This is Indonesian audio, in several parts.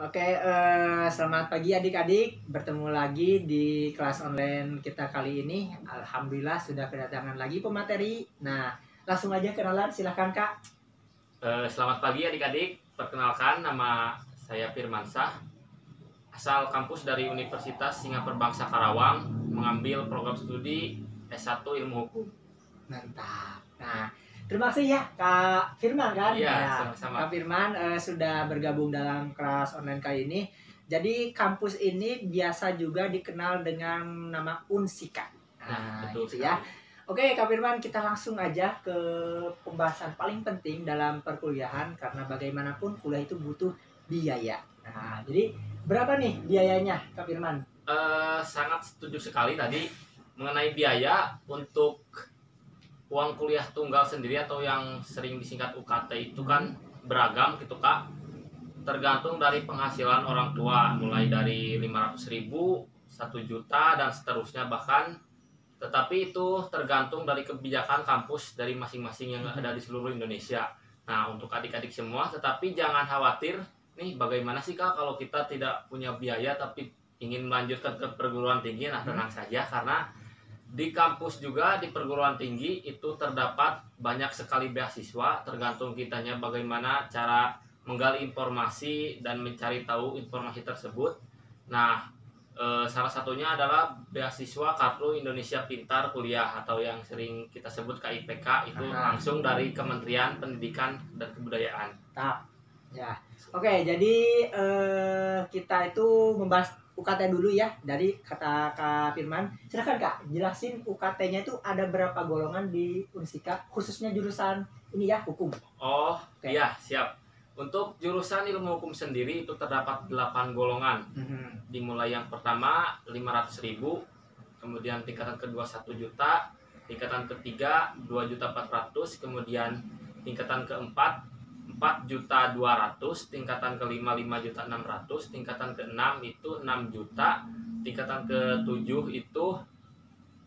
Selamat pagi adik-adik. Bertemu lagi di kelas online kita kali ini. Alhamdulillah sudah kedatangan lagi pemateri. Nah, langsung aja kenalan, silahkan Kak. Selamat pagi adik-adik. Perkenalkan, nama saya Firmansyah. Asal kampus dari Universitas Singapura Bangsa Karawang, mengambil program studi S1 Ilmu Hukum. Mantap. Nah, terima kasih ya Kak Firman kan? Iya, Ya, sama-sama. Kak Firman sudah bergabung dalam kelas online kali ini. Jadi kampus ini biasa juga dikenal dengan nama Unsika. Nah, betul gitu ya. Oke, Kak Firman, kita langsung aja ke pembahasan paling penting dalam perkuliahan karena bagaimanapun kuliah itu butuh biaya. Nah, jadi berapa nih biayanya, Kak Firman? Sangat setuju sekali tadi mengenai biaya untuk uang kuliah tunggal sendiri atau yang sering disingkat UKT itu kan beragam gitu Kak. Tergantung dari penghasilan orang tua, mulai dari 500.000, 1 juta dan seterusnya bahkan. Tetapi itu tergantung dari kebijakan kampus dari masing-masing yang ada di seluruh Indonesia. Nah, untuk adik-adik semua, tetapi jangan khawatir nih, bagaimana sih Kak kalau kita tidak punya biaya tapi ingin melanjutkan ke perguruan tinggi. Nah, tenang saja, karena di kampus juga di perguruan tinggi itu terdapat banyak sekali beasiswa, tergantung kitanya bagaimana cara menggali informasi dan mencari tahu informasi tersebut. Nah, salah satunya adalah beasiswa Kartu Indonesia Pintar Kuliah atau yang sering kita sebut KIPK, itu langsung dari Kementerian Pendidikan dan Kebudayaan. Ya, oke, jadi kita itu membahas UKT dulu ya dari kata Kak Firman. Silakan Kak, jelasin UKT-nya itu ada berapa golongan di Unsika, khususnya jurusan ini ya, hukum. Oh, iya, siap. Untuk jurusan ilmu hukum sendiri itu terdapat 8 golongan. Dimulai yang pertama 500.000, kemudian tingkatan kedua 1 juta, tingkatan ketiga 2.400.000, kemudian tingkatan keempat 4.200.000, tingkatan kelima 5.600.000, tingkatan keenam itu 6 juta, tingkatan ketujuh itu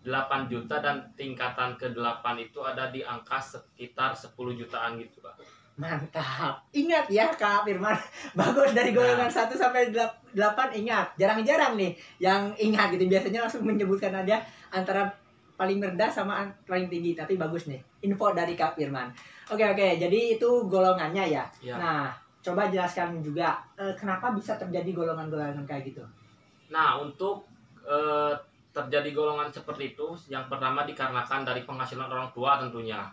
8 juta, dan tingkatan ke-8 itu ada di angka sekitar 10 jutaan gitu Pak. Mantap. Ingat ya Kak Firman. Bagus, dari golongan 1 sampai 8 ingat. Jarang-jarang nih yang ingat gitu. Biasanya langsung menyebutkan aja antara paling rendah sama paling tinggi. Tapi bagus nih info dari Kak Firman. Oke. Jadi itu golongannya ya. Nah, coba jelaskan juga kenapa bisa terjadi golongan-golongan kayak gitu. Nah, untuk terjadi golongan seperti itu, yang pertama dikarenakan dari penghasilan orang tua tentunya.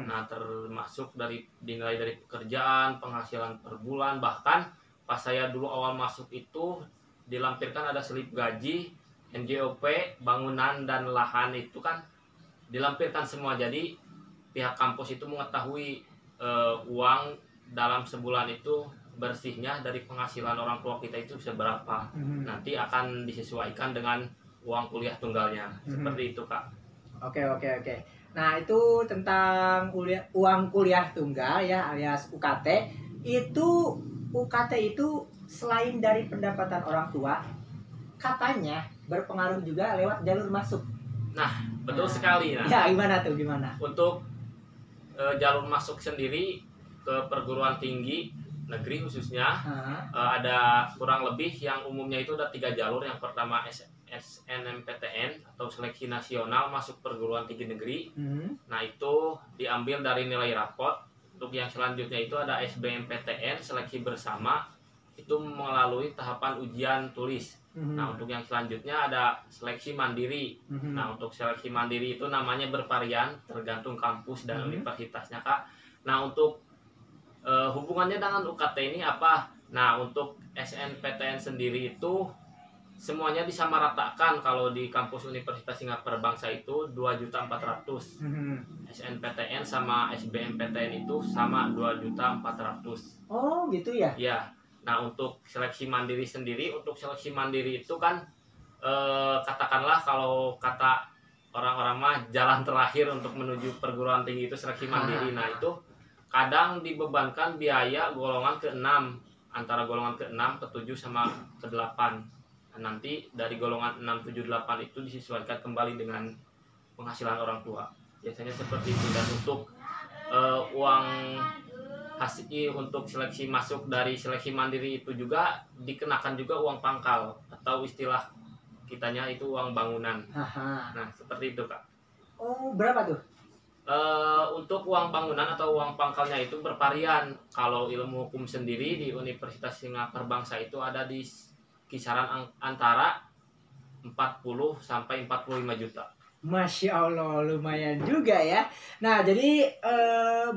Nah, termasuk dinilai dari pekerjaan, penghasilan per bulan, bahkan pas saya dulu awal masuk itu dilampirkan ada selip gaji, NJOP, bangunan dan lahan itu kan dilampirkan semua. Jadi pihak kampus itu mengetahui uang dalam sebulan itu bersihnya dari penghasilan orang tua kita itu seberapa. Nanti akan disesuaikan dengan uang kuliah tunggalnya. Seperti itu Kak. Oke. Nah, itu tentang uang kuliah tunggal ya, alias UKT. UKT itu selain dari pendapatan orang tua, katanya berpengaruh juga lewat jalur masuk. Nah, betul sekali. Nah, ya, gimana? Untuk jalur masuk sendiri ke perguruan tinggi negeri khususnya ada kurang lebih, yang umumnya itu ada 3 jalur. Yang pertama SNMPTN atau seleksi nasional masuk perguruan tinggi negeri. Nah, itu diambil dari nilai rapot. Untuk yang selanjutnya itu ada SBMPTN seleksi bersama, itu melalui tahapan ujian tulis. Nah, untuk yang selanjutnya ada seleksi mandiri. Nah, untuk seleksi mandiri itu namanya bervarian tergantung kampus dan universitasnya Kak. Nah, untuk hubungannya dengan UKT ini apa? Nah, untuk SNPTN sendiri itu semuanya disamaratakan. Kalau di kampus Universitas Singapura Bangsa itu 2.400.000. SNPTN sama SBMPTN itu sama 2.400.000. Oh, gitu ya? Ya. Nah, untuk seleksi mandiri sendiri, itu kan katakanlah kalau kata orang-orang mah jalan terakhir untuk menuju perguruan tinggi itu seleksi mandiri. Nah, itu kadang dibebankan biaya golongan ke-6, antara golongan ke-6, ke-7 sama ke-8. Nanti dari golongan 6, 7, 8 itu disesuaikan kembali dengan penghasilan orang tua. Biasanya seperti itu. Dan untuk uang untuk seleksi masuk dari seleksi mandiri itu juga dikenakan juga uang pangkal atau istilah kitanya itu uang bangunan. Haha. Nah, seperti itu, Kak. Oh, berapa tuh? Untuk uang bangunan atau uang pangkalnya itu bervarian. Kalau ilmu hukum sendiri di Universitas Singapura Bangsa itu ada di kisaran antara 40 sampai 45 juta. Masya Allah, lumayan juga ya. Nah, jadi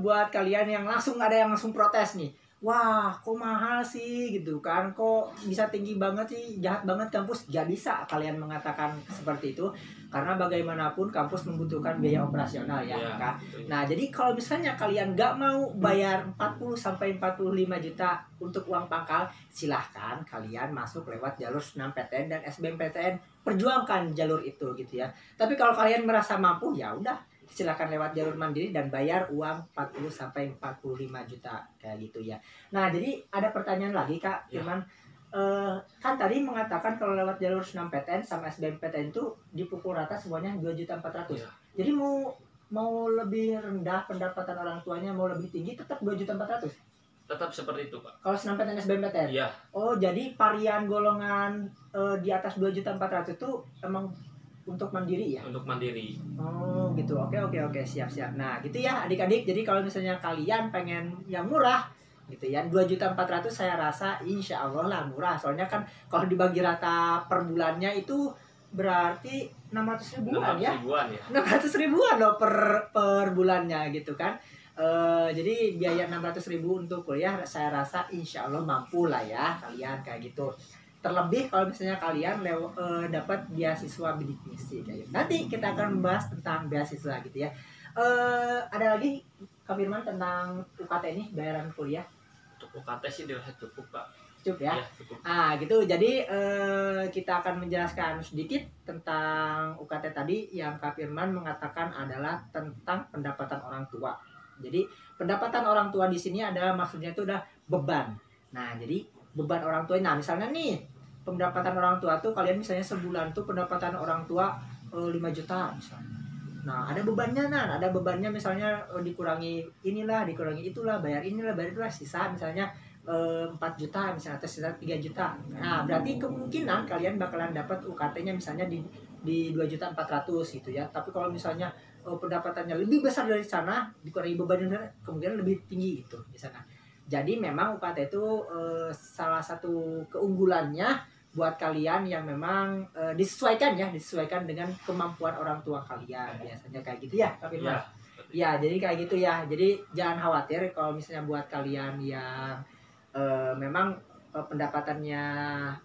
buat kalian yang ada yang langsung protes nih. Wah, kok mahal sih gitu kan? Kok bisa tinggi banget sih? Jahat banget kampus. Gak bisa kalian mengatakan seperti itu. Karena bagaimanapun kampus membutuhkan biaya operasional ya, Ya, Kak. betul. Nah, jadi kalau misalnya kalian gak mau bayar 40 sampai 45 juta untuk uang pangkal, silahkan kalian masuk lewat jalur SNMPTN dan SBMPTN. Perjuangkan jalur itu gitu ya. Tapi kalau kalian merasa mampu, ya udah silakan lewat jalur mandiri dan bayar uang 40 sampai 45 juta kayak gitu ya. Nah, jadi ada pertanyaan lagi Kak Ya. Firman. Kan tadi mengatakan kalau lewat jalur SNMPTN sama SBMPTN itu dipukul rata semuanya 2.400.000. Ya. Jadi mau lebih rendah pendapatan orang tuanya, mau lebih tinggi tetap 2.400.000. Tetap seperti itu, Pak. Kalau SNMPTN SBMPTN. Iya. Oh, jadi varian golongan di atas 2.400.000 itu emang untuk mandiri ya? Untuk mandiri. Oh gitu, oke, siap. Nah gitu ya adik-adik, jadi kalau misalnya kalian pengen yang murah gitu ya, 2.400.000 saya rasa insya Allah lah murah. Soalnya kan kalau dibagi rata per bulannya itu berarti 600 ribuan 600 ya. ribuan ya. 600 ribuan loh per bulannya gitu kan. Jadi biaya 600.000 untuk kuliah saya rasa insya Allah mampu lah ya kalian kayak gitu. Terlebih kalau misalnya kalian dapat beasiswa bidik misi kayak gitu. Nanti kita akan membahas tentang beasiswa gitu ya. Ada lagi Kak Firman tentang UKT ini bayaran kuliah? Untuk UKT sih dirasa cukup, Pak. Cukup ya? Iya, cukup. Gitu. Jadi kita akan menjelaskan sedikit tentang UKT tadi yang Kak Firman mengatakan adalah tentang pendapatan orang tua. Jadi pendapatan orang tua di sini adalah maksudnya itu udah beban. Nah, jadi beban orang tua. Nah, misalnya nih pendapatan orang tua tuh kalian misalnya sebulan tuh pendapatan orang tua 5 juta misalnya. Nah, ada bebannya misalnya dikurangi inilah, dikurangi itulah, bayar itulah, sisa misalnya 4 juta misalnya atau sisa 3 juta. Nah, berarti kemungkinan kalian bakalan dapat UKT-nya misalnya di 2.400.000 gitu ya. Tapi kalau misalnya pendapatannya lebih besar dari sana, dikurangi bebannya kemungkinan lebih tinggi gitu di sana. Jadi memang UKT itu salah satu keunggulannya buat kalian yang memang disesuaikan dengan kemampuan orang tua kalian biasanya kayak gitu ya, Kak Firman. Ya, jadi kayak gitu ya. Jadi jangan khawatir kalau misalnya buat kalian yang memang pendapatannya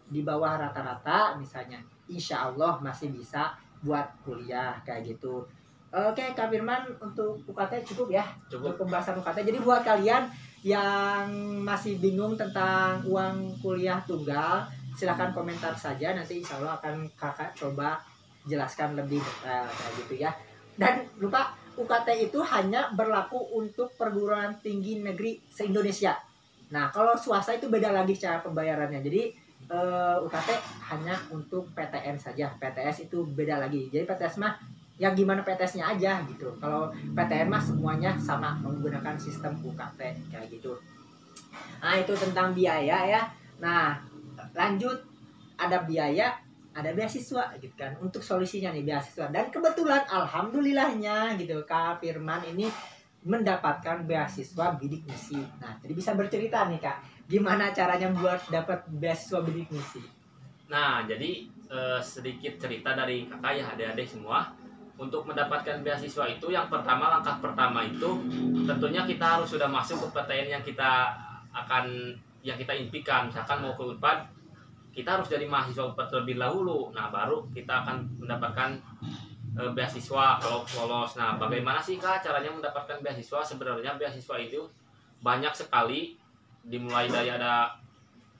di bawah rata-rata misalnya, insya Allah masih bisa buat kuliah kayak gitu. Oke, Kak Firman, untuk UKT cukup ya? Cukup. Untuk pembahasan UKT. Jadi buat kalian yang masih bingung tentang uang kuliah tunggal, silahkan komentar saja. Nanti insya Allah akan kakak coba jelaskan lebih detail kayak gitu ya. Dan lupa, UKT itu hanya berlaku untuk perguruan tinggi negeri se-Indonesia. Nah, kalau swasta itu beda lagi cara pembayarannya. Jadi UKT hanya untuk PTN saja. PTS itu beda lagi. Jadi PTS mah yang gimana PTS-nya aja gitu. Kalau PTN mah semuanya sama menggunakan sistem UKT kayak gitu. Nah, itu tentang biaya ya. Nah, lanjut, ada biaya, ada beasiswa gitu kan. Untuk solusinya nih beasiswa. Dan kebetulan alhamdulillahnya gitu Kak Firman ini mendapatkan beasiswa bidik misi. Nah, jadi bisa bercerita nih Kak, gimana caranya buat dapat beasiswa bidik misi? Nah, jadi sedikit cerita dari kakak ya, adik-adik semua. Untuk mendapatkan beasiswa itu yang pertama, langkah pertama itu tentunya kita harus sudah masuk ke PTN yang kita impikan. Misalkan mau ke Unpad, kita harus jadi mahasiswa Unpad terlebih dahulu. Nah, baru kita akan mendapatkan beasiswa kalau lolos. Nah, bagaimana sih Kak caranya mendapatkan beasiswa? Sebenarnya beasiswa itu banyak sekali, dimulai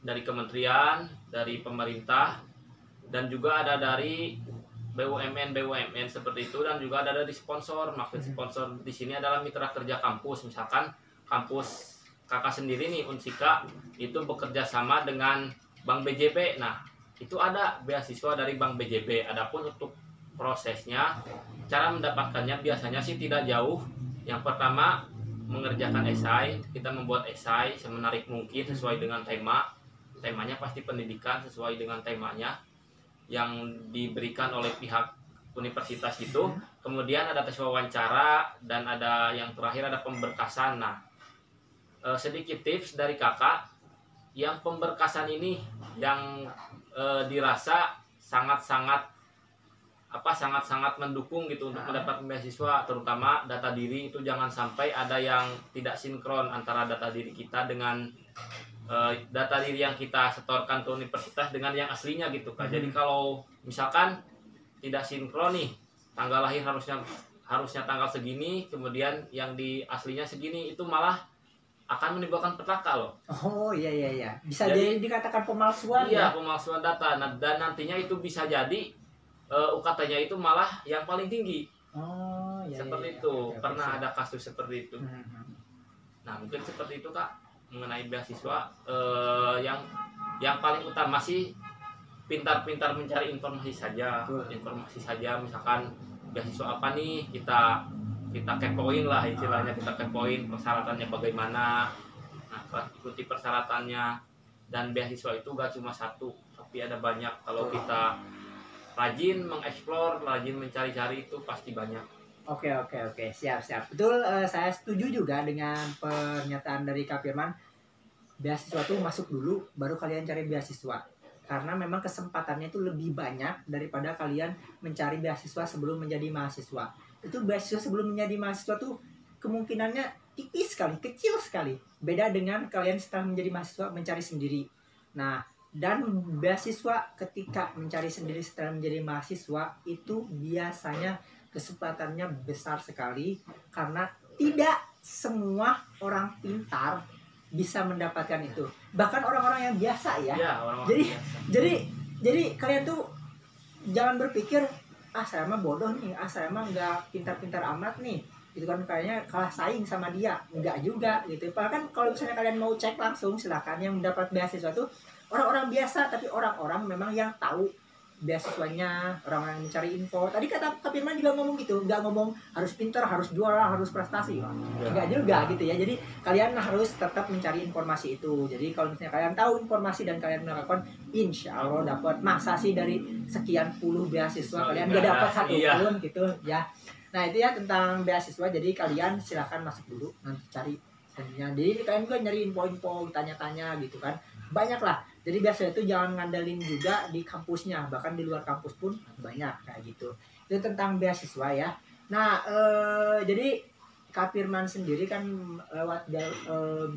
dari kementerian, dari pemerintah, dan juga ada dari BUMN seperti itu, dan juga ada dari sponsor. Maksud sponsor di sini adalah mitra kerja kampus. Misalkan kampus kakak sendiri nih Unsika itu bekerja sama dengan Bank BJB. Nah, itu ada beasiswa dari Bank BJB. Adapun untuk prosesnya, cara mendapatkannya biasanya sih tidak jauh. Yang pertama, mengerjakan esai, kita membuat esai semenarik mungkin sesuai dengan tema. Temanya pasti pendidikan sesuai dengan temanya yang diberikan oleh pihak universitas itu. Kemudian ada tes wawancara dan ada yang terakhir ada pemberkasan. Nah, sedikit tips dari kakak, yang pemberkasan ini yang dirasa sangat-sangat mendukung gitu untuk mendapat beasiswa, terutama data diri itu jangan sampai ada yang tidak sinkron antara data diri kita dengan data diri yang kita setorkan ke universitas dengan yang aslinya gitu Kak. Jadi kalau misalkan tidak sinkron nih, tanggal lahir harusnya tanggal segini, kemudian yang di aslinya segini, itu malah akan menimbulkan petaka loh. Oh iya. Bisa jadi dikatakan pemalsuan. Iya, pemalsuan data. Nah, dan nantinya itu bisa jadi UKT-nya itu malah yang paling tinggi. Oh iya. Seperti itu. Pernah ada kasus seperti itu. Nah, mungkin seperti itu Kak mengenai beasiswa. Yang paling utama sih pintar-pintar mencari informasi saja. Misalkan beasiswa apa nih, kita kepoin lah istilahnya, kita kepoin persyaratannya bagaimana. Nah, ikuti persyaratannya. Dan beasiswa itu gak cuma satu, tapi ada banyak. Kalau kita rajin mengeksplor, rajin mencari-cari, itu pasti banyak. Oke, siap. Betul, saya setuju juga dengan pernyataan dari Kak Firman. Beasiswa tuh masuk dulu, baru kalian cari beasiswa. Karena memang kesempatannya itu lebih banyak daripada kalian mencari beasiswa sebelum menjadi mahasiswa. Itu beasiswa sebelum menjadi mahasiswa tuh kemungkinannya tipis sekali, kecil sekali. Beda dengan kalian setelah menjadi mahasiswa mencari sendiri. Nah, dan beasiswa ketika mencari sendiri setelah menjadi mahasiswa itu biasanya kesempatannya besar sekali, karena tidak semua orang pintar bisa mendapatkan itu. Bahkan orang-orang yang biasa ya. Jadi kalian tuh jangan berpikir saya mah bodoh nih, saya mah nggak pintar-pintar amat nih. Itu kan kayaknya kalah saing sama dia. Enggak juga gitu. Padahal kan kalau misalnya kalian mau cek langsung, silakan. Yang mendapat beasiswa tuh orang-orang biasa, tapi orang-orang memang yang tahu beasiswanya, orang-orang yang mencari info. Tadi kata Kak Firman juga ngomong gitu, nggak ngomong harus pintar, harus juara, harus prestasi. Enggak juga gitu ya. Jadi kalian harus tetap mencari informasi itu. Jadi kalau misalnya kalian tahu informasi dan kalian melakukan, insya Allah dapat. Masa sih dari sekian puluh beasiswa kalian nggak dapat satu pun gitu ya. Nah itu ya tentang beasiswa. Jadi kalian silahkan masuk dulu, nanti cari. Jadi kalian juga nyari info-info, tanya-tanya gitu kan. Banyak lah. Jadi biasanya itu jangan ngandelin juga di kampusnya, bahkan di luar kampus pun banyak kayak gitu. Itu tentang beasiswa ya. Nah, jadi Kak Firman sendiri kan lewat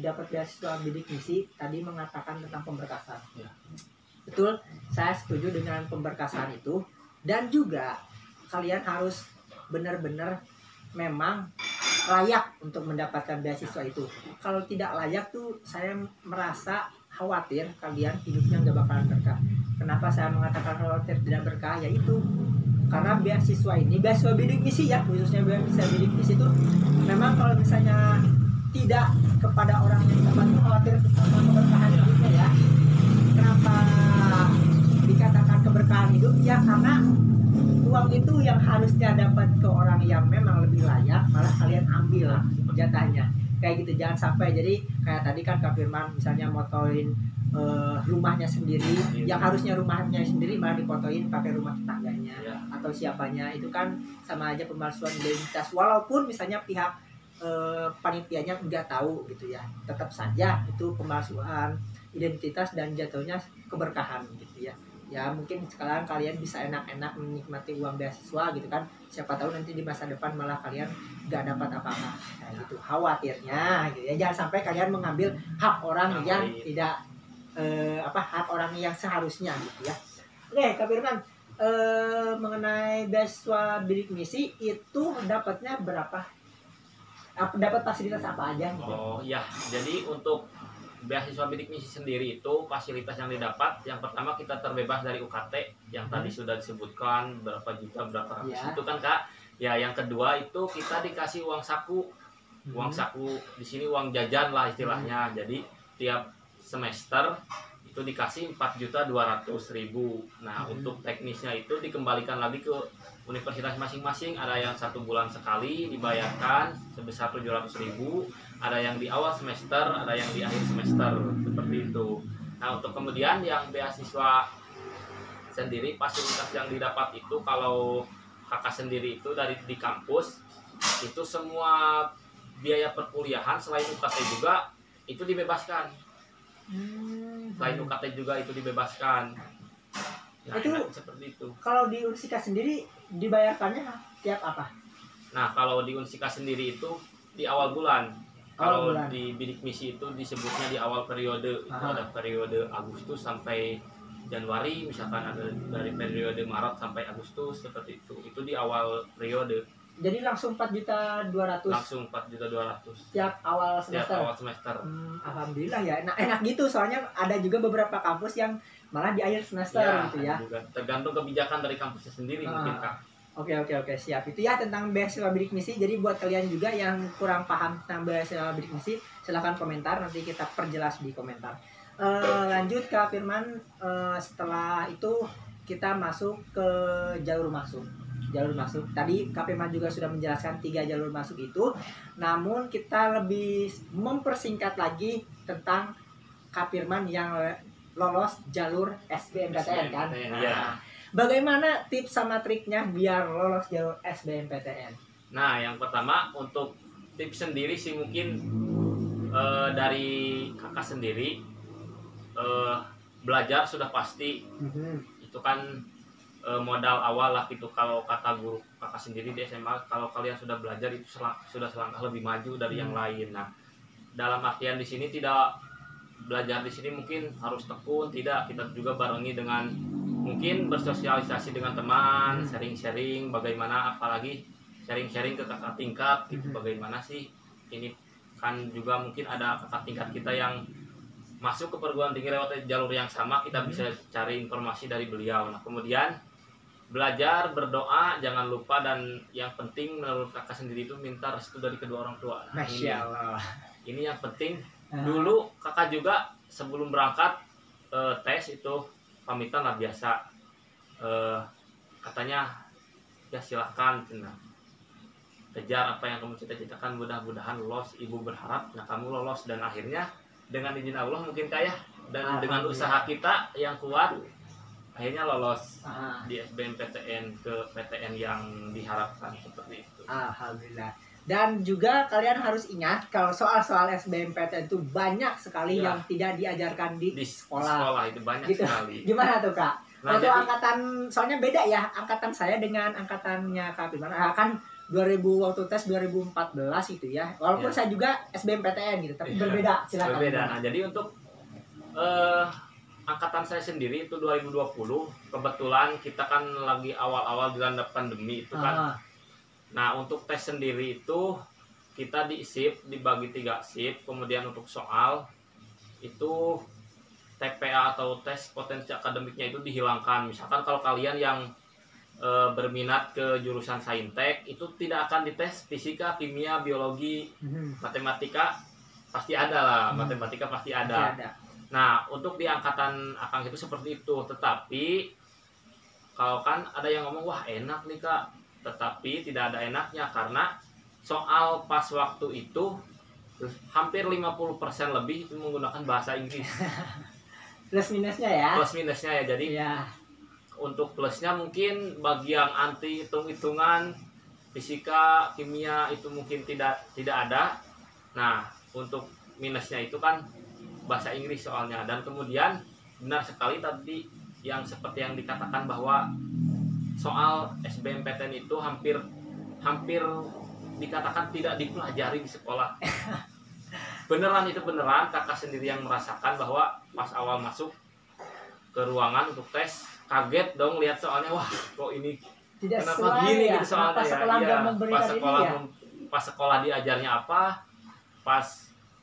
dapat beasiswa bidik misi, tadi mengatakan tentang pemberkasan. Ya. Betul, saya setuju dengan pemberkasan itu. Dan juga kalian harus benar-benar memang layak untuk mendapatkan beasiswa itu. Kalau tidak layak tuh saya merasa khawatir kalian hidupnya nggak bakalan berkah. Kenapa saya mengatakan khawatir tidak berkah? Yaitu karena beasiswa ini, beasiswa bidik misi ya, khususnya beasiswa bidik misi itu memang kalau misalnya tidak kepada orang yang dapat, khawatir tentang keberkahan hidupnya ya. Kenapa dikatakan keberkahan hidup? Ya karena uang itu yang harusnya dapat ke orang yang memang lebih layak, malah kalian ambil jatahnya. Kayak gitu, jangan sampai. Jadi kayak tadi kan Kak Firman misalnya motoin rumahnya sendiri, yang harusnya rumahnya sendiri malah difotoin pakai rumah tetangganya atau siapanya. Itu kan sama aja pemalsuan identitas, walaupun misalnya pihak panitianya nggak tahu gitu ya, tetap saja itu pemalsuan identitas dan jatuhnya keberkahan gitu ya. Ya mungkin sekarang kalian bisa enak-enak menikmati uang beasiswa gitu kan, siapa tahu nanti di masa depan malah kalian nggak dapat apa-apa kayak gitu, khawatirnya gitu ya. Jangan sampai kalian mengambil hak orang yang tidak hak orang yang seharusnya gitu ya. Oke Kak Firman, mengenai beasiswa bidik misi itu dapatnya berapa? Dapat fasilitas apa aja gitu? Oh ya, jadi untuk beasiswa bidik misi sendiri itu fasilitas yang didapat, yang pertama kita terbebas dari UKT yang tadi sudah disebutkan berapa juta, berapa ratus itu kan Kak. Ya, yang kedua itu kita dikasih uang saku. Uang saku di sini uang jajan lah istilahnya. Jadi tiap semester itu dikasih 4.200.000. Nah, untuk teknisnya itu dikembalikan lagi ke universitas masing-masing. Ada yang 1 bulan sekali dibayarkan sebesar 700.000, ada yang di awal semester, ada yang di akhir semester, seperti itu. Nah, untuk kemudian yang beasiswa sendiri, fasilitas yang didapat itu kalau kakak sendiri itu dari di kampus itu semua biaya perkuliahan selain UKT juga itu dibebaskan. Selain UKT juga itu dibebaskan. Nah, itu seperti itu. Kalau di Unsika sendiri dibayarkannya tiap apa? Nah, kalau di Unsika sendiri itu di awal bulan. Kalau di bidik misi itu disebutnya di awal periode. Itu ada periode Agustus sampai Januari, misalkan ada dari periode Maret sampai Agustus, seperti itu. Itu di awal periode. Jadi langsung 4.200.000. Langsung 4.200.000 tiap awal semester. Tiap awal semester. Alhamdulillah ya. Enak gitu, soalnya ada juga beberapa kampus yang malah di akhir semester ya, gitu ya. Juga. Tergantung kebijakan dari kampusnya sendiri mungkin, Kak. Oke, siap. Itu ya tentang beasiswa bidik misi. Jadi buat kalian juga yang kurang paham tentang beasiswa bidik misi, silahkan komentar, nanti kita perjelas di komentar. Lanjut ke Firman, setelah itu kita masuk ke jalur masuk. Tadi Kak Firman juga sudah menjelaskan 3 jalur masuk itu. Namun kita lebih mempersingkat lagi tentang Kak Firman yang lolos jalur SBMPTN kan. Ya. Bagaimana tips sama triknya biar lolos jalur SBMPTN? Nah, yang pertama untuk tips sendiri sih mungkin dari kakak sendiri belajar sudah pasti. Itu kan modal awal lah gitu. Kalau kata guru kakak sendiri di SMA, kalau kalian sudah belajar itu sudah selangkah lebih maju dari yang lain. Nah, dalam artian di sini tidak belajar di sini mungkin harus tekun, tidak, kita juga barengi dengan mungkin bersosialisasi dengan teman, sharing-sharing bagaimana, apalagi sharing-sharing ke kakak tingkat gitu, bagaimana sih ini kan juga mungkin ada kakak tingkat kita yang masuk ke perguruan tinggi lewat jalur yang sama, kita bisa cari informasi dari beliau. Nah, kemudian belajar, berdoa, jangan lupa, dan yang penting menurut kakak sendiri itu minta restu dari kedua orang tua. Nah, Masya Allah. Ini yang penting. Dulu kakak juga sebelum berangkat tes itu pamitan lah biasa. Katanya ya silahkan, kejar apa yang kamu cita-citakan, mudah-mudahan lolos, ibu berharap nah kamu lolos. Dan akhirnya dengan izin Allah mungkin kaya dan dengan usaha kita yang kuat akhirnya lolos di SBMPTN ke PTN yang diharapkan, seperti itu. Alhamdulillah. Dan juga kalian harus ingat kalau soal-soal SBMPTN itu banyak sekali yang tidak diajarkan di sekolah. Di sekolah itu banyak gitu sekali. Gimana tuh, Kak? Nah, itu angkatan, soalnya beda ya angkatan saya dengan angkatannya Kak Firman. Kan 2000 waktu tes 2014 itu ya. Walaupun saya juga SBMPTN gitu, tapi berbeda. Silakan. Berbeda. Nah, jadi untuk angkatan saya sendiri itu 2020, kebetulan kita kan lagi awal-awal dilanda pandemi itu kan. Nah, untuk tes sendiri itu kita di shift, dibagi 3 shift. Kemudian untuk soal itu TPA atau tes potensi akademiknya itu dihilangkan. Misalkan kalau kalian yang berminat ke jurusan saintek itu tidak akan dites fisika, kimia, biologi, matematika pasti ada lah. Matematika pasti ada. Nah, untuk di angkatan Akang itu seperti itu. Tetapi kalau kan ada yang ngomong, wah enak nih Kak, tetapi tidak ada enaknya karena soal pas waktu itu hampir 50% lebih itu menggunakan bahasa Inggris. Plus minusnya ya. Plus minusnya ya. Jadi untuk plusnya mungkin bagi yang anti hitung-hitungan, fisika, kimia itu mungkin tidak ada. Nah, untuk minusnya itu kan bahasa Inggris soalnya. Dan kemudian benar sekali tadi yang seperti yang dikatakan bahwa soal SBMPTN itu hampir dikatakan tidak dipelajari di sekolah. Beneran, itu beneran. Kakak sendiri yang merasakan bahwa pas awal masuk ke ruangan untuk tes, kaget dong lihat soalnya, wah kok ini tidak kenapa gini ya? gitu soalnya. Pas sekolah ya. Pas sekolah diajarnya apa, pas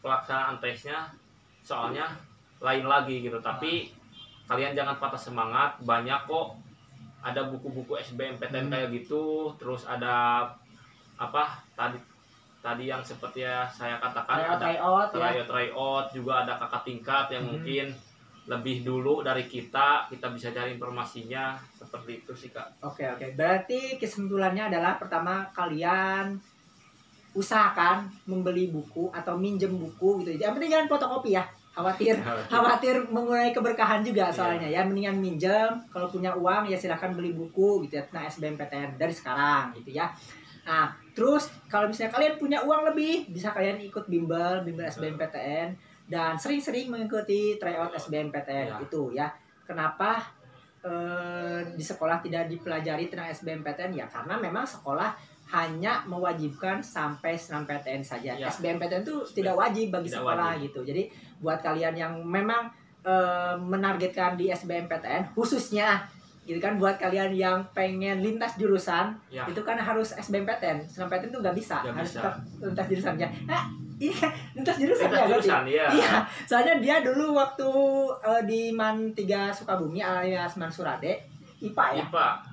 pelaksanaan tesnya soalnya lain lagi gitu. Tapi kalian jangan patah semangat, banyak kok ada buku-buku SBMPTN kayak gitu. Terus ada apa tadi yang seperti ya saya katakan, ada tryout juga, ada kakak tingkat yang mungkin lebih dulu dari kita bisa cari informasinya, seperti itu sih Kak. Oke, berarti kesimpulannya adalah pertama kalian usahakan membeli buku atau minjem buku gitu. Yang penting jangan fotokopi ya. Khawatir mengurangi keberkahan juga soalnya ya. Mendingan minjem, kalau punya uang ya silahkan beli buku gitu ya tentang SBMPTN dari sekarang gitu ya. Nah, terus kalau misalnya kalian punya uang lebih, bisa kalian ikut bimbel SBMPTN dan sering-sering mengikuti tryout SBMPTN itu ya. Kenapa di sekolah tidak dipelajari tentang SBMPTN ya? Karena memang sekolah hanya mewajibkan sampai SNMPTN saja. Ya. SBMPTN itu tidak wajib bagi sekolah gitu. Jadi buat kalian yang memang menargetkan di SBMPTN khususnya gitu kan, buat kalian yang pengen lintas jurusan itu kan harus SBMPTN. SNMPTN itu nggak bisa, harus tetap lintas jurusannya. Nah, iya, lintas jurusan ya. Iya, soalnya dia dulu waktu di MAN 3 Sukabumi alias MAN Surade IPA ya.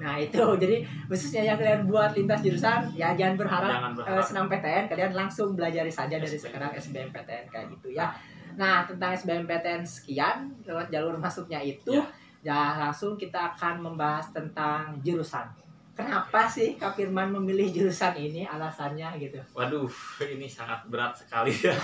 Nah itu jadi khususnya yang kalian buat lintas jurusan ya jangan berharap SNMPTN, kalian langsung belajar saja dari sekarang SBMPTN kayak gitu ya. Nah tentang SBMPTN sekian, lewat jalur masuknya itu ya langsung kita akan membahas tentang jurusan. Kenapa sih Kak Firman memilih jurusan ini, alasannya gitu? Waduh, ini sangat berat sekali ya.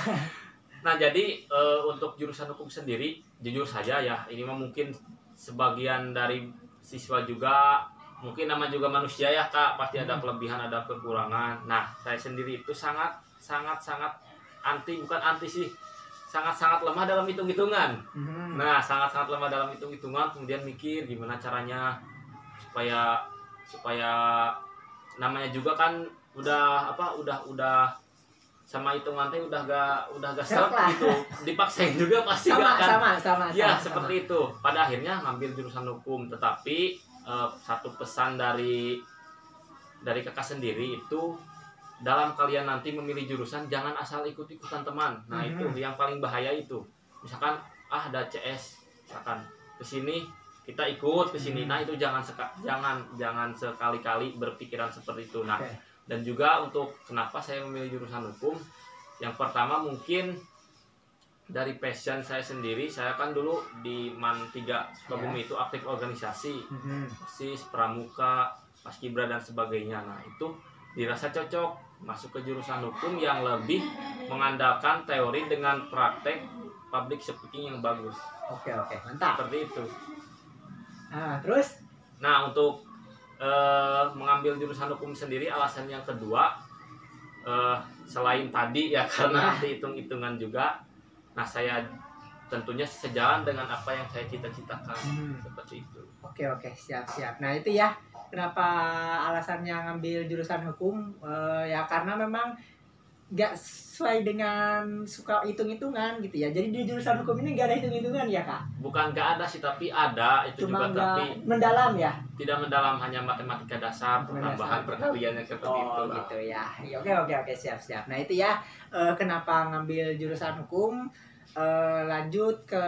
Nah jadi untuk jurusan hukum sendiri jujur saja ya, ini mah mungkin sebagian dari siswa juga, mungkin nama juga manusia ya Kak, pasti ada kelebihan ada kekurangan. Nah saya sendiri itu sangat anti, bukan anti sih, sangat lemah dalam hitung-hitungan. Nah sangat lemah dalam hitung-hitungan, kemudian mikir gimana caranya supaya namanya juga kan udah sama hitungan teh udah gak seret gitu, dipaksain juga pasti sama seperti itu. Pada akhirnya ngambil jurusan hukum, tetapi satu pesan dari kakak sendiri itu, dalam kalian nanti memilih jurusan jangan asal ikut-ikutan teman. Nah itu yang paling bahaya itu. Misalkan ada CS, misalkan kesini kita ikut kesini, nah itu jangan sekali-kali berpikiran seperti itu. Nah dan juga untuk kenapa saya memilih jurusan hukum, yang pertama mungkin dari passion saya sendiri. Saya kan dulu di MAN 3 Sukabumi itu aktif organisasi, OSIS, Pramuka, Paskibra dan sebagainya. Nah itu dirasa cocok masuk ke jurusan hukum yang lebih mengandalkan teori dengan praktek public speaking yang bagus. Oke, mantap. Seperti itu. Terus? Nah untuk mengambil jurusan hukum sendiri, alasan yang kedua selain tadi ya karena hitung-hitungan juga. Nah saya tentunya sejalan dengan apa yang saya cita-citakan. Seperti itu. Oke, siap. Nah itu ya kenapa alasannya ngambil jurusan hukum, ya karena memang gak sesuai dengan suka hitung-hitungan gitu ya. Jadi di jurusan hukum ini gak ada hitung-hitungan ya Kak? Bukan gak ada sih, tapi ada itu. Cuma juga, tapi mendalam ya? Tidak mendalam, hanya matematika dasar, penambahan perkalian yang seperti itu. Gitu ya. Oke, siap. Nah itu ya kenapa ngambil jurusan hukum. Lanjut ke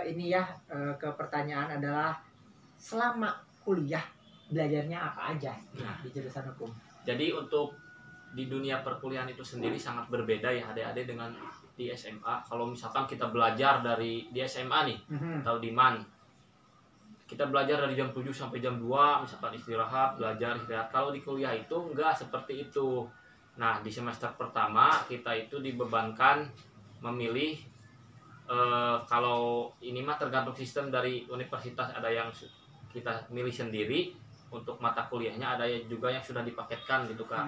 ini ya, ke pertanyaan adalah selama kuliah belajarnya apa aja di jurusan hukum? Jadi untuk di dunia perkuliahan itu sendiri sangat berbeda ya adik-adik dengan di SMA. Kalau misalkan kita belajar di SMA nih atau di MAN, kita belajar dari jam 7 sampai jam 2, misalkan istirahat. Kalau di kuliah itu enggak seperti itu. Nah di semester pertama kita itu dibebankan memilih, kalau ini mah tergantung sistem dari universitas, ada yang kita milih sendiri. Untuk mata kuliahnya ada juga yang sudah dipaketkan gitu Kak.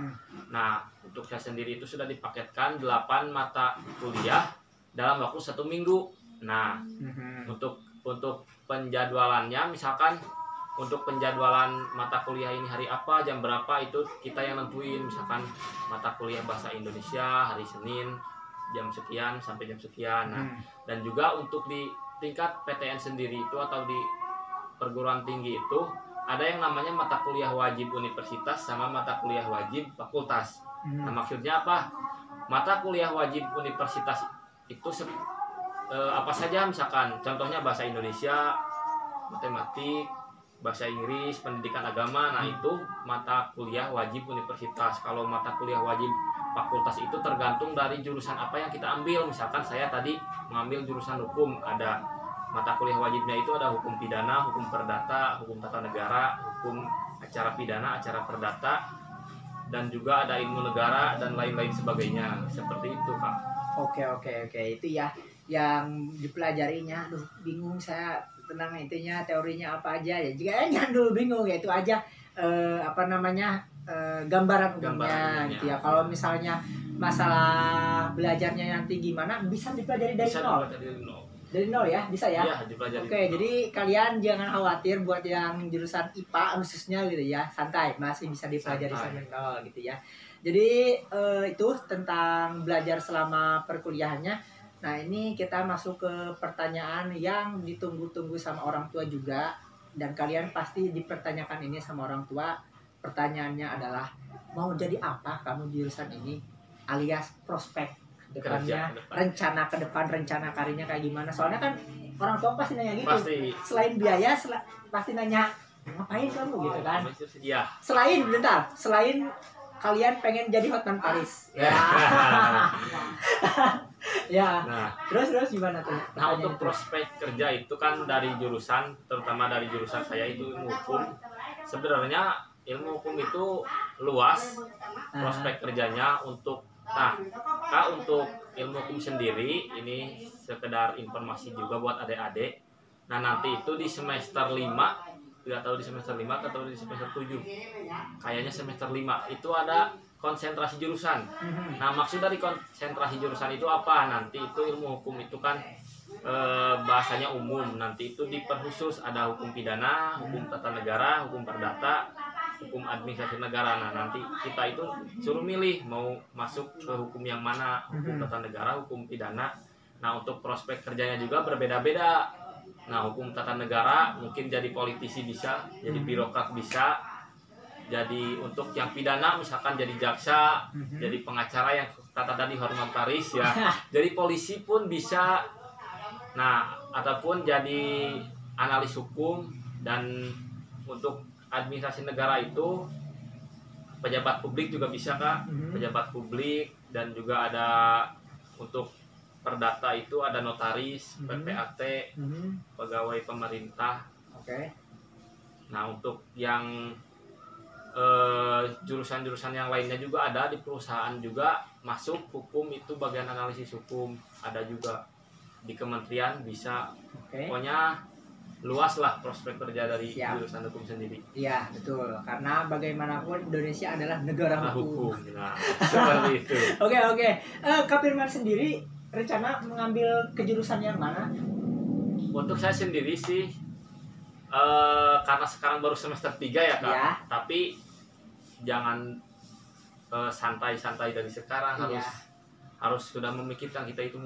Nah untuk saya sendiri itu sudah dipaketkan 8 mata kuliah dalam waktu 1 minggu. Nah untuk penjadwalannya, misalkan untuk penjadwalan mata kuliah ini hari apa, jam berapa, itu kita yang nentuin. Misalkan mata kuliah bahasa Indonesia hari Senin jam sekian sampai jam sekian. Nah dan juga untuk di tingkat PTN sendiri itu atau di perguruan tinggi itu ada yang namanya mata kuliah wajib universitas sama mata kuliah wajib fakultas. Nah maksudnya apa? Mata kuliah wajib universitas itu apa saja, misalkan contohnya bahasa Indonesia, matematik, bahasa Inggris, pendidikan agama. Nah itu mata kuliah wajib universitas. Kalau mata kuliah wajib fakultas itu tergantung dari jurusan apa yang kita ambil. Misalkan saya tadi mengambil jurusan hukum, ada mata kuliah wajibnya itu ada hukum pidana, hukum perdata, hukum tata negara, hukum acara pidana, acara perdata, dan juga ada ilmu negara dan lain-lain sebagainya. Seperti itu, Kak. Oke, itu ya yang dipelajarinya. Aduh, bingung saya tentang intinya, teorinya apa aja ya. Jika jangan dulu bingung ya, itu aja gambaran umumnya gitu ya. Kalau misalnya masalah belajarnya nanti gimana, bisa dipelajari dari Bisa nol. dipelajari dari nol. Dari nol ya, bisa ya? Iya, dipelajari. Oke, jadi kalian jangan khawatir buat yang jurusan IPA khususnya gitu ya, santai, masih bisa dipelajari sampai nol gitu ya. Jadi itu tentang belajar selama perkuliahannya. Nah, ini kita masuk ke pertanyaan yang ditunggu-tunggu sama orang tua juga, dan kalian pasti dipertanyakan ini sama orang tua. Pertanyaannya adalah, mau jadi apa kamu di jurusan ini, alias prospek depannya, rencana ke depan, rencana karirnya kayak gimana. Soalnya kan orang tua pasti nanya gitu. Pasti. Selain biaya, pasti nanya, ngapain kamu gitu kan. Iya. Selain kalian pengen jadi Hotman Paris. Ya. Ya. Nah, terus gimana tuh? Nah, untuk prospek kerja itu kan dari jurusan, terutama dari jurusan saya itu ilmu hukum. Sebenarnya ilmu hukum itu luas prospek kerjanya untuk. Nah, Kak, untuk ilmu hukum sendiri ini sekedar informasi juga buat adik-adik. Nah, nanti itu di semester 5, tidak tahu di semester 5 atau di semester 7. Kayaknya semester 5 itu ada konsentrasi jurusan. Nah, maksud dari konsentrasi jurusan itu apa? Nanti itu ilmu hukum itu kan bahasanya umum. Nanti itu diperkhusus, ada hukum pidana, hukum tata negara, hukum perdata, hukum administrasi negara. Nah, nanti kita itu suruh milih mau masuk ke hukum yang mana, hukum tata negara, hukum pidana. Nah, untuk prospek kerjanya juga berbeda-beda. Nah, hukum tata negara mungkin jadi politisi bisa, jadi birokrat bisa. Jadi untuk yang pidana misalkan jadi jaksa, jadi pengacara yang kata tadi Hotman Paris ya. Jadi polisi pun bisa. Nah, ataupun jadi analis hukum. Dan untuk administrasi negara itu pejabat publik juga bisa, Kak. Pejabat publik, dan juga ada untuk perdata itu ada notaris, PPAT, pegawai pemerintah. Oke. Nah, untuk yang jurusan-jurusan yang lainnya juga ada di perusahaan juga masuk hukum, itu bagian analisis hukum ada juga di kementerian bisa. Pokoknya luas lah prospek kerja dari jurusan hukum sendiri. Iya, betul, karena bagaimanapun Indonesia adalah negara hukum. Nah, seperti itu. Oke. Kak Firman sendiri rencana mengambil kejurusan yang mana? Untuk saya sendiri sih karena sekarang baru semester 3 ya, Kak. Ya. Tapi jangan santai-santai dari sekarang, harus sudah memikirkan kita itu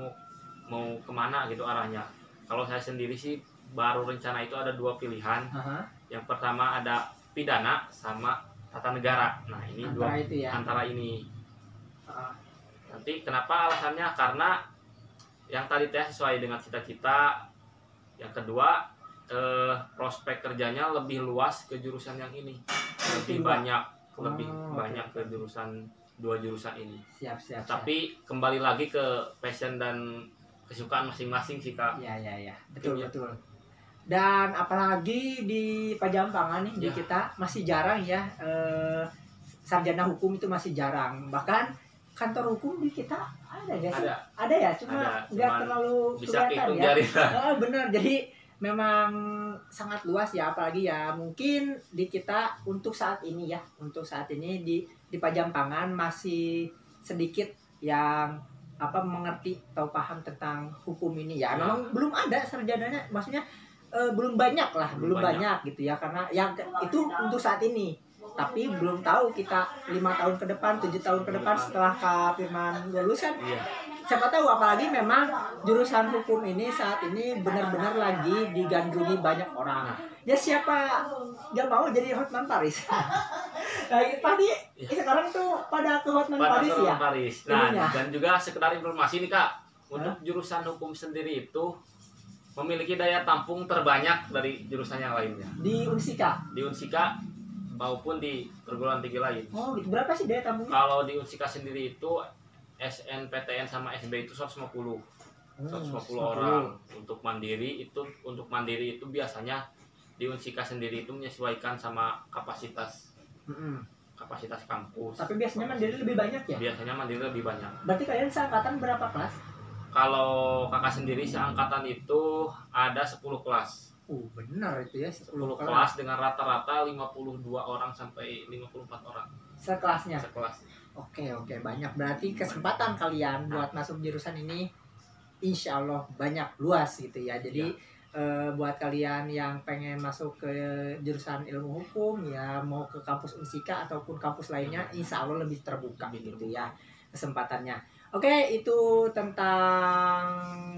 mau kemana gitu arahnya. Kalau saya sendiri sih baru rencana itu ada 2 pilihan. Yang pertama ada pidana sama tata negara. Nah, ini antara ini. Nanti kenapa alasannya? Karena yang tadi sesuai dengan cita-cita. Yang kedua, prospek kerjanya lebih luas ke jurusan yang ini, lebih banyak ke jurusan 2 jurusan ini. Siap. Tapi kembali lagi ke passion dan kesukaan masing-masing sih, Kak. Iya. Betul. Dan apalagi di Pajampangan nih, di kita masih jarang ya, sarjana hukum itu masih jarang. Bahkan kantor hukum di kita ada nggak sih? Ada ya, cuma nggak terlalu kelihatan ya. Benar, jadi memang sangat luas ya, apalagi ya mungkin di kita untuk saat ini di Pajampangan masih sedikit yang mengerti atau paham tentang hukum ini ya. Memang belum ada sarjananya, maksudnya belum banyak gitu ya, karena yang itu untuk saat ini. Tapi belum tahu kita 5 tahun ke depan, 7 tahun ke depan setelah Kak Firman lulus kan. Siapa tahu, apalagi memang jurusan hukum ini saat ini benar-benar lagi digandrungi banyak orang. Ya siapa yang mau jadi Hotman Paris? Nah, pasti sekarang tuh pada ke Hotman Paris ya. Nah, dan juga sekedar informasi nih, Kak. Untuk jurusan hukum sendiri itu memiliki daya tampung terbanyak dari jurusan yang lainnya. Di Unsika? Di Unsika maupun di perguruan tinggi lain. Oh, gitu. Berapa sih daya tampungnya? Kalau di Unsika sendiri itu SNPTN sama SB itu 150. 150 150. orang. Untuk mandiri itu biasanya di Unsika sendiri itu menyesuaikan sama kapasitas Mm-mm. kampus. Tapi biasanya mandiri lebih banyak ya? Biasanya mandiri lebih banyak. Berarti kalian seangkatan berapa kelas? Kalau kakak sendiri seangkatan itu ada 10 kelas. Benar itu ya, 10 kelas dengan rata-rata 52 orang sampai 54 orang sekelasnya. sekelas. Oke, banyak. Berarti kesempatan kalian buat masuk jurusan ini insya Allah banyak, luas gitu ya. Jadi buat kalian yang pengen masuk ke jurusan ilmu hukum ya, mau ke kampus Unsika ataupun kampus lainnya, insya Allah lebih terbuka gitu ya kesempatannya. Oke, itu tentang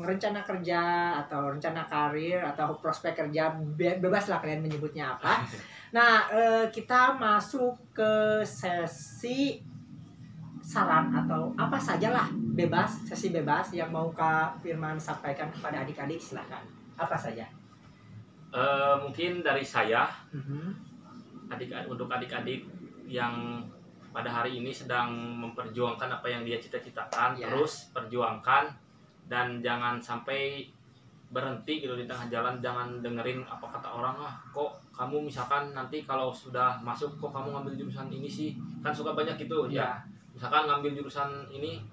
rencana kerja atau rencana karir atau prospek kerja, bebas lah kalian menyebutnya apa. Nah, kita masuk ke sesi saran atau apa sajalah, bebas, sesi bebas yang mau Kak Firman sampaikan kepada adik-adik, silahkan. Apa saja? Mungkin dari saya, untuk adik-adik yang pada hari ini sedang memperjuangkan apa yang dia cita-citakan, terus perjuangkan dan jangan sampai berhenti gitu di tengah jalan. Jangan dengerin apa kata orang, kok kamu misalkan nanti kalau sudah masuk kok kamu ngambil jurusan ini sih, kan suka banyak gitu ya. Misalkan ngambil jurusan ini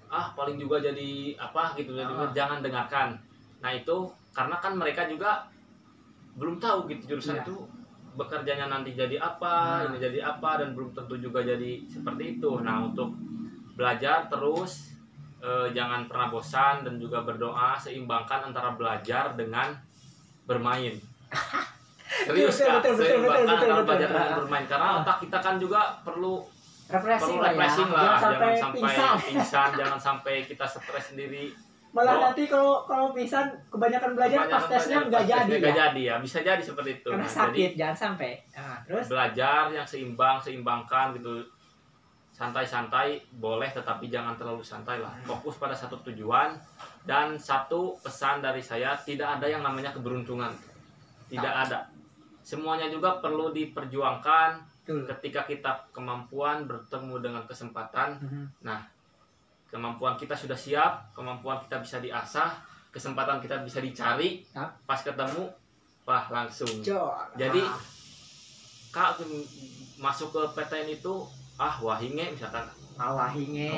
paling juga jadi apa gitu, jangan dengarkan. Nah itu karena kan mereka juga belum tahu gitu jurusan itu bekerjanya nanti jadi apa, ini jadi apa, dan belum tentu juga jadi seperti itu. Nah untuk belajar terus, jangan pernah bosan, dan juga berdoa, seimbangkan antara belajar dengan bermain. Serius Kak, seimbangkan antara belajar dengan bermain, karena otak kita kan juga perlu refreshing lah. Jangan sampai pingsan, jangan sampai kita stres sendiri. Malah nanti kalau pingsan kebanyakan belajar pas tesnya nggak jadi ya, bisa jadi seperti itu. Karena sakit, jadi, jangan sampai. Terus belajar yang seimbangkan gitu, santai-santai boleh, tetapi jangan terlalu santai lah. Fokus pada satu tujuan. Dan satu pesan dari saya, tidak ada yang namanya keberuntungan, tidak ada. Semuanya juga perlu diperjuangkan. Ketika kita kemampuan bertemu dengan kesempatan, nah kemampuan kita sudah siap, kemampuan kita bisa diasah, kesempatan kita bisa dicari, pas ketemu, langsung. Jadi, Kak masuk ke PTN itu, wahinge misalkan. Wahinge,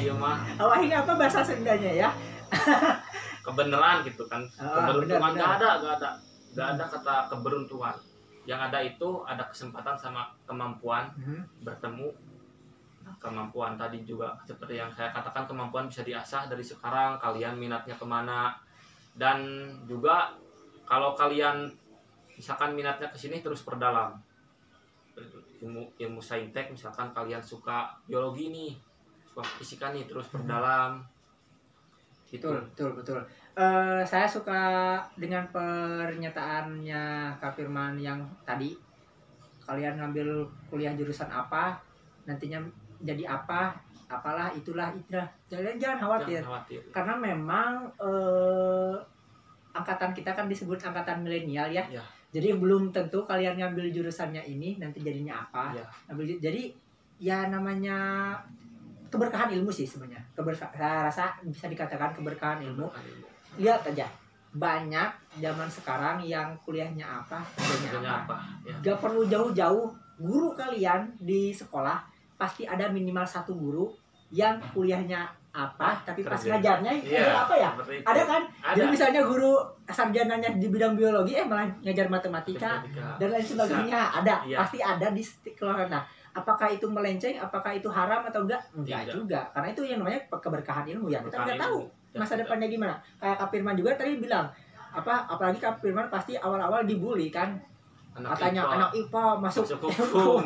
iya mah. Wahinge apa bahasa Sundanya ya? Kebenaran gitu kan. Keberuntungan nggak ada kata keberuntungan. Yang ada itu ada kesempatan sama kemampuan bertemu. Kemampuan tadi juga seperti yang saya katakan, kemampuan bisa diasah dari sekarang, kalian minatnya kemana. Dan juga kalau kalian misalkan minatnya ke sini, terus perdalam ilmu saintek. Misalkan kalian suka biologi nih, suka fisika nih, terus perdalam gitu. Betul. Saya suka dengan pernyataannya Kak Firman yang tadi, kalian ngambil kuliah jurusan apa, nantinya jadi apalah itulah. Jangan khawatir. Karena memang angkatan kita kan disebut angkatan milenial ya. Jadi belum tentu kalian ngambil jurusannya ini nanti jadinya apa. Jadi ya namanya keberkahan ilmu sih sebenarnya. Saya rasa bisa dikatakan keberkahan ilmu. Lihat aja, banyak zaman sekarang yang kuliahnya apa, kerjanya apa. Gak perlu jauh-jauh, guru kalian di sekolah pasti ada minimal satu guru yang kuliahnya apa, tapi pas ngajarnya apa ya? Ada kan? Jadi misalnya guru sarjananya di bidang biologi, malah ngajar matematika dan lain sebagainya. Ada, pasti ada di keluarga. Nah, apakah itu melenceng, apakah itu haram atau enggak? Enggak juga, karena itu yang namanya keberkahan ilmu ya. Kita nggak tahu masa depannya gimana. Kayak Kak Firman juga tadi bilang, apalagi Kak Firman pasti awal-awal dibully kan. Katanya anak IPA masuk hukum.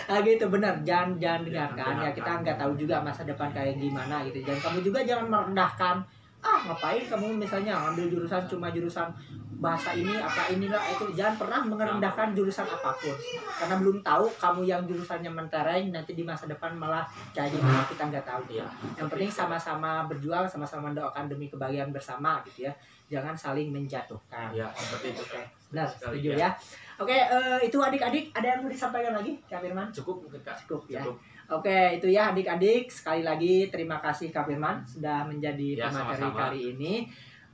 Nah gitu, benar, jangan dengarkan ya, kita nggak tahu juga masa depan kayak gimana gitu. Dan kamu juga jangan merendahkan, ngapain kamu misalnya ambil jurusan cuma jurusan bahasa ini apa inilah itu, jangan pernah merendahkan jurusan apapun, karena belum tahu kamu yang jurusannya mentereng nanti di masa depan malah kayak gimana kita nggak tahu. Iya. Yang penting sama-sama berjuang, sama-sama mendoakan demi kebahagiaan bersama gitu ya, jangan saling menjatuhkan. Ya, seperti itu. Oke, benar, Sekali, setuju ya. Oke, itu adik-adik ada yang mau disampaikan lagi Kak Firman? Cukup mungkin Kak. Cukup ya. Cukup. Oke, itu ya adik-adik, sekali lagi terima kasih Kak Firman sudah menjadi Ya, pemateri sama-sama. kali ini.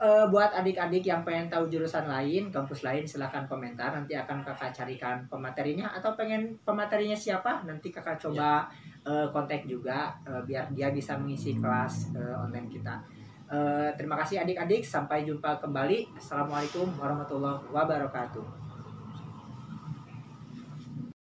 Buat adik-adik yang pengen tahu jurusan lain, kampus lain, silahkan komentar, nanti akan kakak carikan pematerinya, atau pengen pematerinya siapa nanti kakak coba kontak juga biar dia bisa mengisi kelas online kita. Terima kasih adik-adik, sampai jumpa kembali. Assalamualaikum warahmatullahi wabarakatuh.